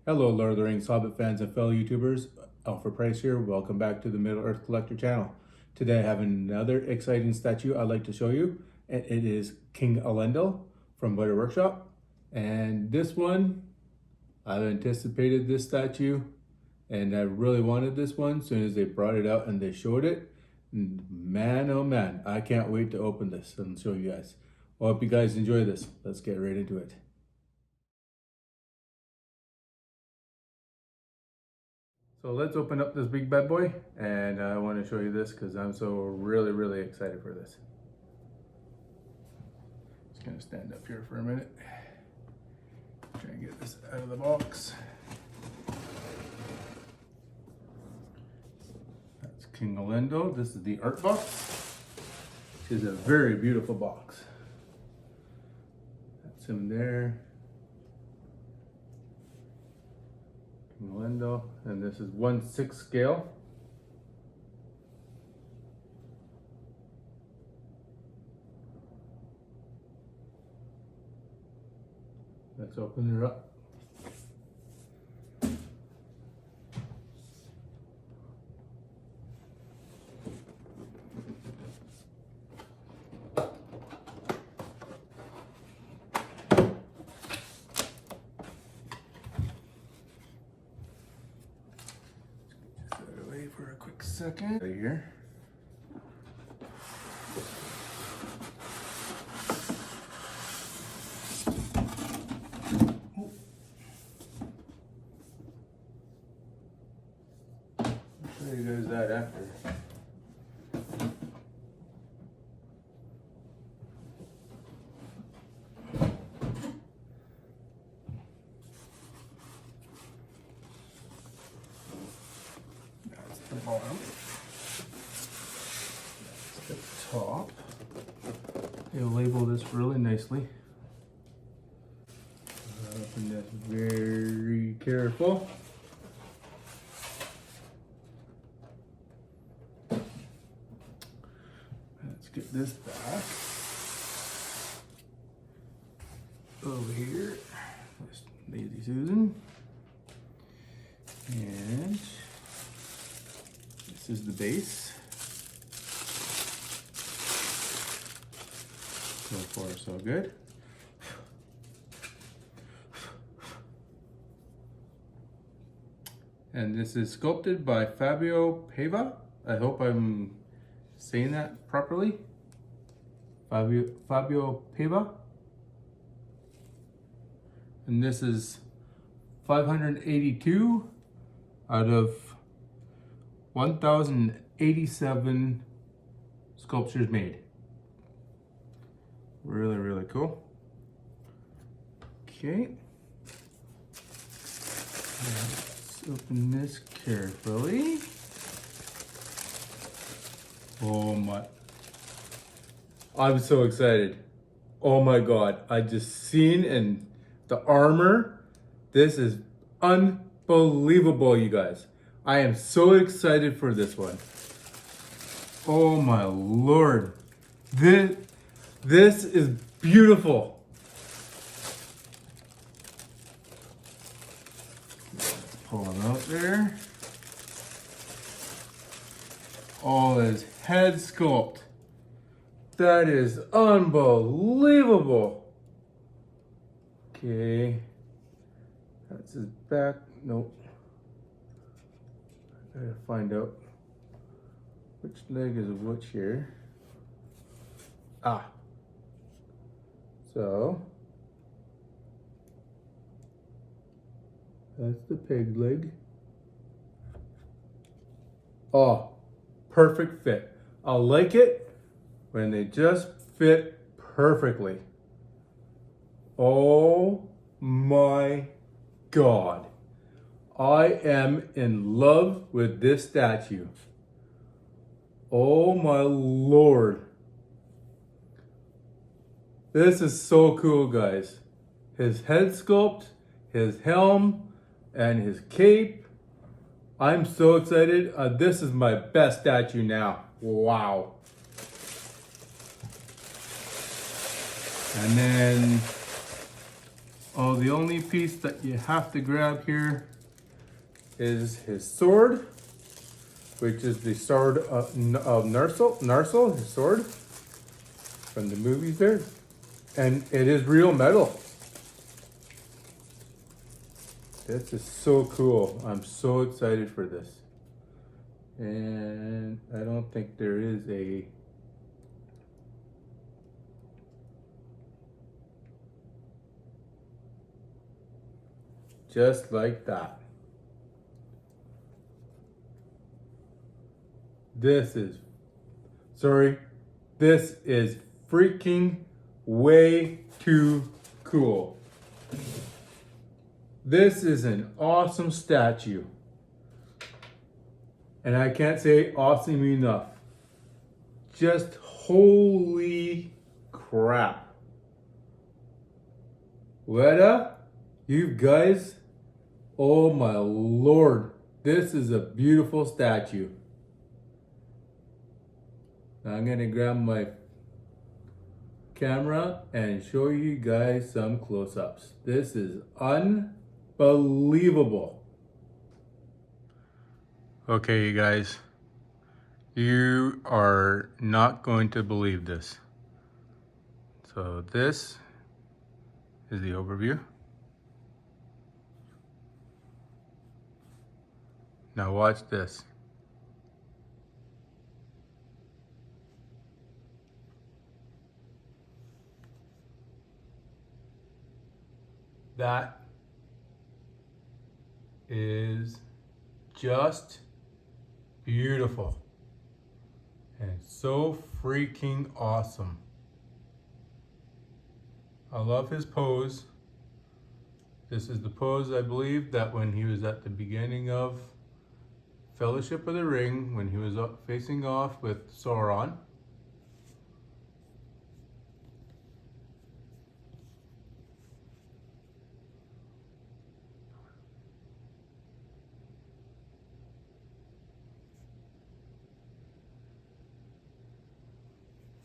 Hello, Lord of the Rings Hobbit fans and fellow YouTubers. Alfred Price here. Welcome back to the Middle Earth Collector channel. Today I have another exciting statue I'd like to show you. And it is King Elendil from Weta Workshop. And this one, I've anticipated this statue and I really wanted this one as soon as they brought it out and they showed it. And man, oh man, I can't wait to open this and show you guys. Well, I hope you guys enjoy this. Let's get right into it. So let's open up this big bad boy, and I want to show you this because I'm so really excited for this. Just gonna stand up here for a minute. Try and get this out of the box. That's King Elendil. This is the art box. Which is a very beautiful box. That's him there. Elendil, and this is 1/6 scale. Let's open her up. For a quick second right here. I'll show you guys that after. The bottom. That's the top. They'll label this really nicely. Open this very careful. Let's get this back over here. That's Lazy Susan. And this is the base. So far, so good. And this is sculpted by Fabio Pava. I hope I'm saying that properly. Fabio Pava. And this is 582 out of 1,087 sculptures made. Really cool. Okay. Let's open this carefully. Oh my. I'm so excited. Oh my God. I just seen and the armor. This is unbelievable, you guys. I am so excited for this one. Oh my Lord. This is beautiful. Let's pull him out there. Oh, his head sculpt. That is unbelievable. Okay. That's his back. Nope. I gotta find out which leg is which here. Ah. So that's the pig leg. Oh, perfect fit. I like it when they just fit perfectly. Oh my God. I am in love with this statue. Oh my Lord. This is so cool, guys. His head sculpt, his helm, and his cape. I'm so excited. This is my best statue now. Wow. And then Oh, the only piece that you have to grab here is his sword, which is the sword of Narsil, his sword from the movies there. And it is real metal. This is so cool. I'm so excited for this. And I don't think there is a... Just like that. This is freaking way too cool. This is an awesome statue. And I can't say awesome enough. Just holy crap. Weta, you guys, oh my lord, this is a beautiful statue. Now I'm gonna grab my camera and show you guys some close-ups. This is unbelievable. Okay, you guys, you are not going to believe this. So this is the overview. Now watch this. That is just beautiful and so freaking awesome. I love his pose. This is the pose, I believe, that when he was at the beginning of Fellowship of the Ring, when he was facing off with Sauron.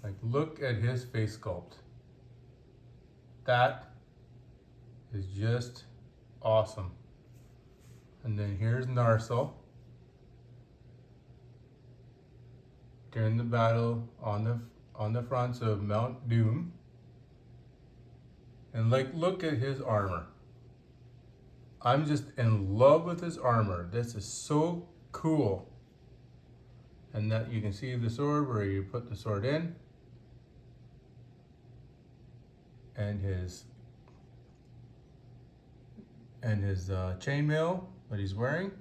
Like, look at his face sculpt. That is just awesome. And then here's Narsil during the battle on the fronts of Mount Doom. And like, look at his armor. I'm just in love with his armor. This is so cool. And that you can see the sword where you put the sword in. And his chainmail that he's wearing.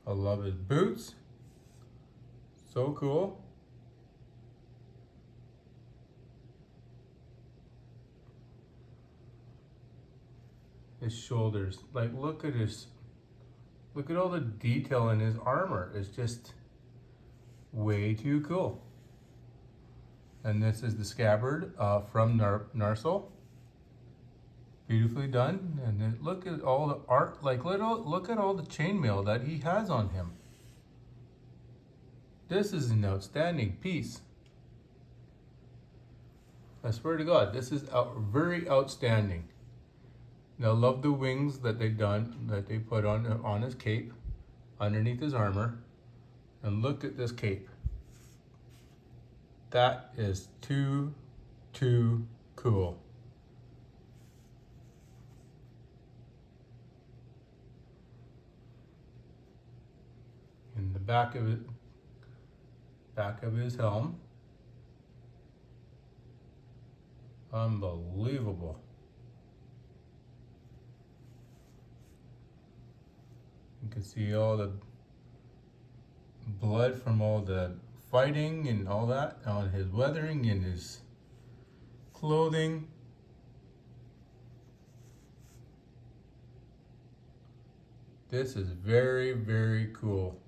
I love his boots. So cool. His shoulders, like, look at all the detail in his armor. It's just way too cool. And this is the scabbard from Narsil. Beautifully done. And then look at all the art, like, look at all the chainmail that he has on him. This is an outstanding piece. I swear to God, this is very outstanding. And I love the wings that they put on his cape, underneath his armor. And look at this cape. That is too cool. In the back of his helm. Unbelievable. You can see all the blood from all the fighting and all that on his weathering and his clothing. This is very cool.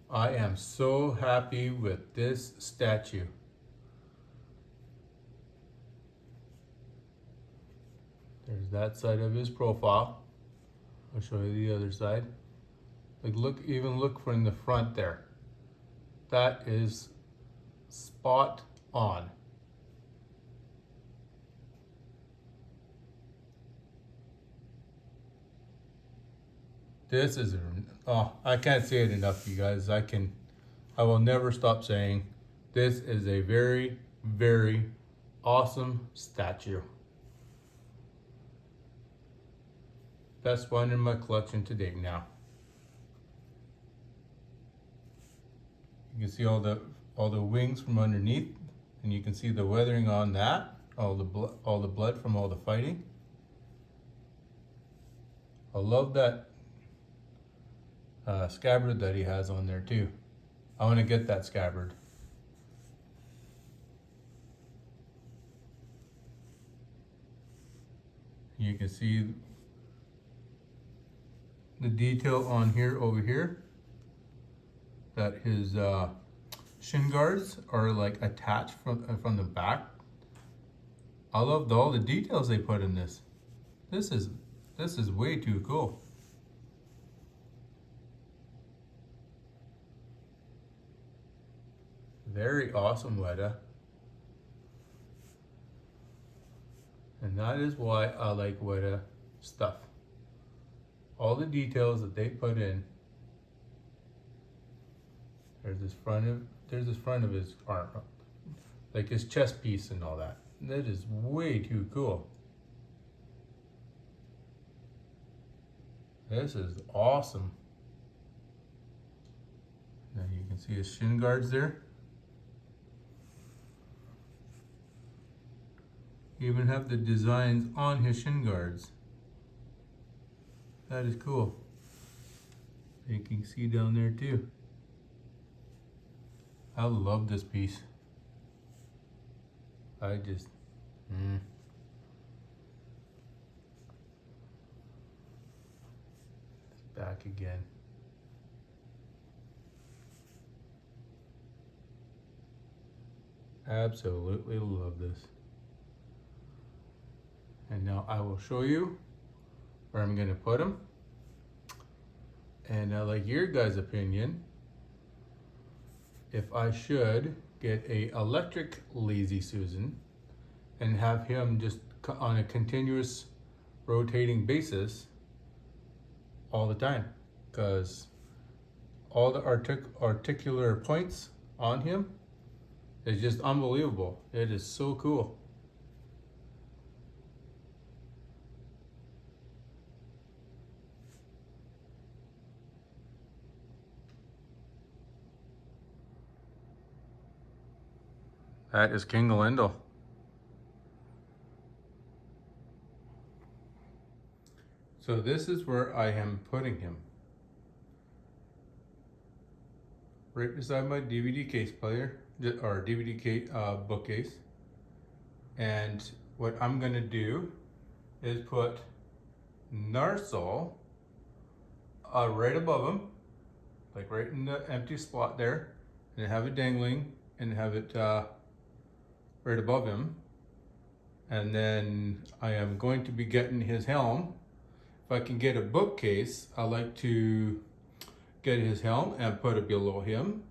I am so happy with this statue. There's that side of his profile. I'll show you the other side. Like, look from the front there. That is spot on. This is, oh, I can't say it enough, you guys. I will never stop saying this is a very, very awesome statue. Best one in my collection to date now. You can see all the wings from underneath, and you can see the weathering on that, all the blood from all the fighting. I love that scabbard that he has on there too. I want to get that scabbard. You can see the detail on here over here, that his shin guards are like attached from the back. I love all the details they put in this. This is way too cool. Very awesome, Weta. And that is why I like Weta stuff. All the details that they put in. There's this front of his arm, like his chest piece and all that. That is way too cool. This is awesome. Now you can see his shin guards there. You even have the designs on his shin guards. That is cool. You can see down there too. I love this piece. I just, Back again. Absolutely love this. And now I will show you where I'm gonna put them. And I like your guys' opinion if I should get a electric Lazy Susan and have him just on a continuous rotating basis all the time, because all the articular points on him is just unbelievable. It is so cool. That is King Elendil. So this is where I am putting him. Right beside my DVD case player, or DVD case, bookcase. And what I'm gonna do is put Narsil right above him, like right in the empty slot there, and have it dangling, and have it right above him. And then I am going to be getting his helm. If I can get a bookcase, I like to get his helm and put it below him.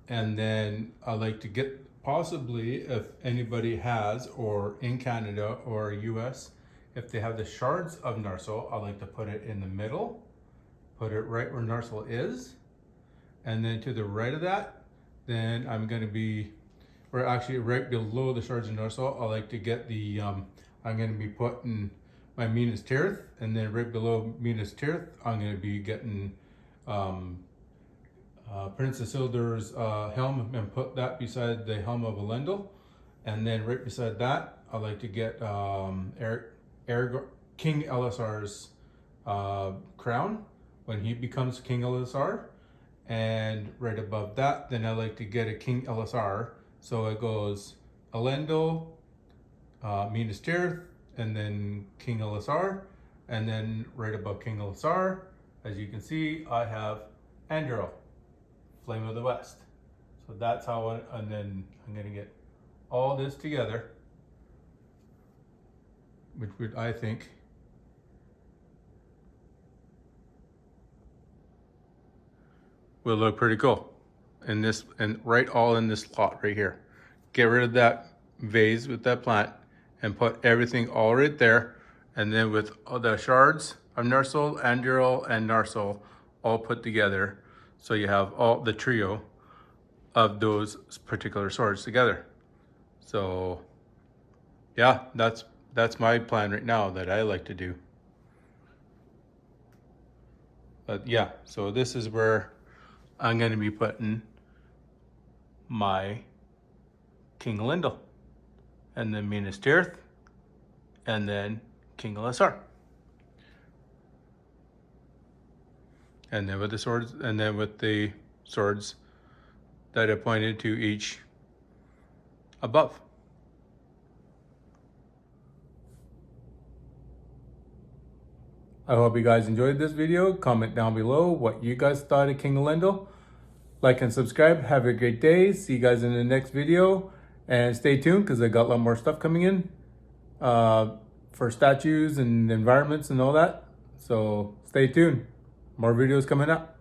And then I like to get, possibly if anybody has, or in Canada or US, if they have the shards of Narsil, I like to put it in the middle, put it right where Narsil is. And then to the right of that, then I'm gonna be, or actually right below the shards of Narsil, I like to get the, I'm gonna be putting my Minas Tirith, and then right below Minas Tirith, I'm gonna be getting Princess Isildur's helm, and put that beside the helm of Elendil. And then right beside that, I like to get King Elisar's crown when he becomes King Elisar. And right above that, then I like to get a King Elisar. So it goes Elendil, Minas Tirith, and then King Elisar. And then right above King Elisar, as you can see, I have Anduril, Flame of the West. So that's how and then I'm gonna get all this together, which would, I think, will look pretty cool. In this, and right all in this slot right here. Get rid of that vase with that plant and put everything all right there. And then with all the shards of Narsil, Anduril, and Narsil all put together. So you have all the trio of those particular swords together. So yeah, that's my plan right now that I like to do. But yeah, so this is where I'm going to be putting my King Elendil, and then Minas Tirith, and then King Elisar. And then with the swords, and then with the swords that I pointed to each above. I hope you guys enjoyed this video. Comment down below what you guys thought of King Elendil. Like and subscribe. Have a great day. See you guys in the next video. And stay tuned because I got a lot more stuff coming in for statues and environments and all that. So stay tuned. More videos coming up.